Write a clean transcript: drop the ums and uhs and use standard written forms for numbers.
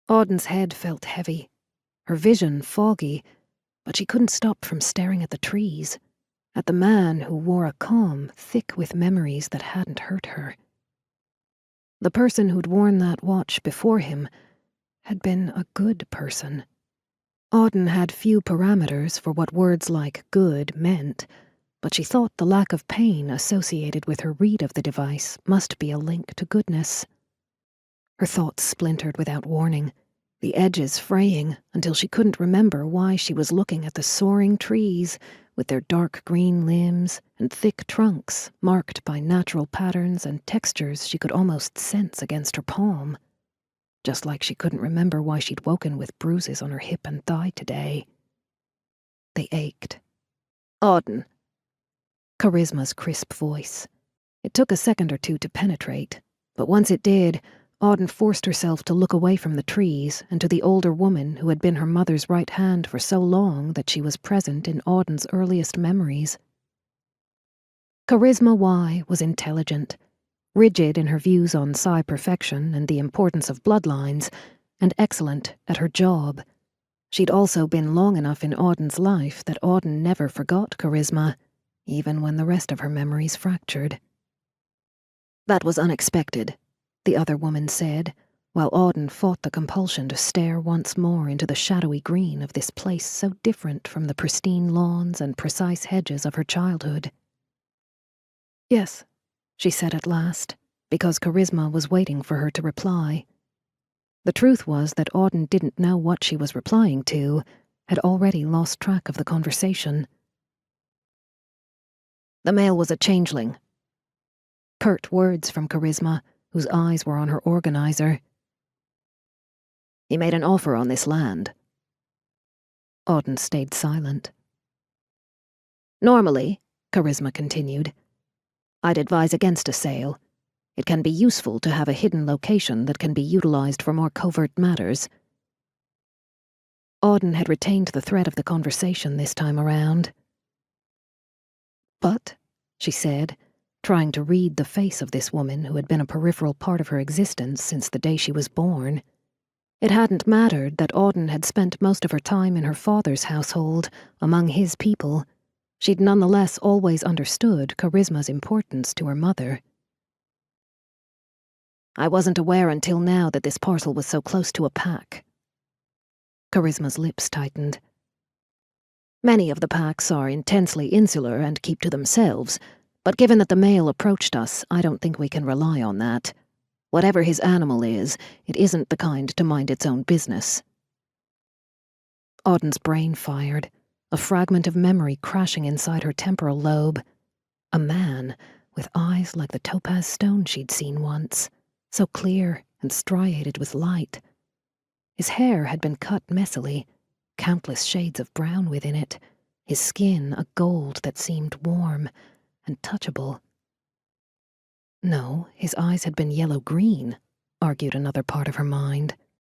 Auden's head felt heavy, her vision foggy, but she couldn't stop from staring at the trees, at the man who wore a calm thick with memories that hadn't hurt her. The person who'd worn that watch before him had been a good person. Auden had few parameters for what words like good meant, but she thought the lack of pain associated with her read of the device must be a link to goodness. Her thoughts splintered without warning, the edges fraying until she couldn't remember why she was looking at the soaring trees with their dark green limbs and thick trunks marked by natural patterns and textures she could almost sense against her palm. Just like she couldn't remember why she'd woken with bruises on her hip and thigh today. They ached. Auden. Charisma's crisp voice. It took a second or two to penetrate, but once it did, Auden forced herself to look away from the trees and to the older woman who had been her mother's right hand for so long that she was present in Auden's earliest memories. Charisma Y was intelligent, rigid in her views on psi perfection and the importance of bloodlines, and excellent at her job. She'd also been long enough in Auden's life that Auden never forgot Charisma, even when the rest of her memories fractured. That was unexpected, the other woman said, while Auden fought the compulsion to stare once more into the shadowy green of this place so different from the pristine lawns and precise hedges of her childhood. Yes, she said at last, because Charisma was waiting for her to reply. The truth was that Auden didn't know what she was replying to, had already lost track of the conversation. The male was a changeling. Curt words from Charisma, whose eyes were on her organizer. He made an offer on this land. Auden stayed silent. Normally, Charisma continued, I'd advise against a sale. It can be useful to have a hidden location that can be utilized for more covert matters. Auden had retained the thread of the conversation this time around. But, she said, trying to read the face of this woman who had been a peripheral part of her existence since the day she was born, it hadn't mattered that Auden had spent most of her time in her father's household, among his people. She'd nonetheless always understood Charisma's importance to her mother. I wasn't aware until now that this parcel was so close to a pack. Charisma's lips tightened. Many of the packs are intensely insular and keep to themselves, but given that the male approached us, I don't think we can rely on that. Whatever his animal is, it isn't the kind to mind its own business. Auden's brain fired, a fragment of memory crashing inside her temporal lobe. A man with eyes like the topaz stone she'd seen once, so clear and striated with light. His hair had been cut messily, countless shades of brown within it, his skin a gold that seemed warm and touchable. No, his eyes had been yellow-green, argued another part of her mind.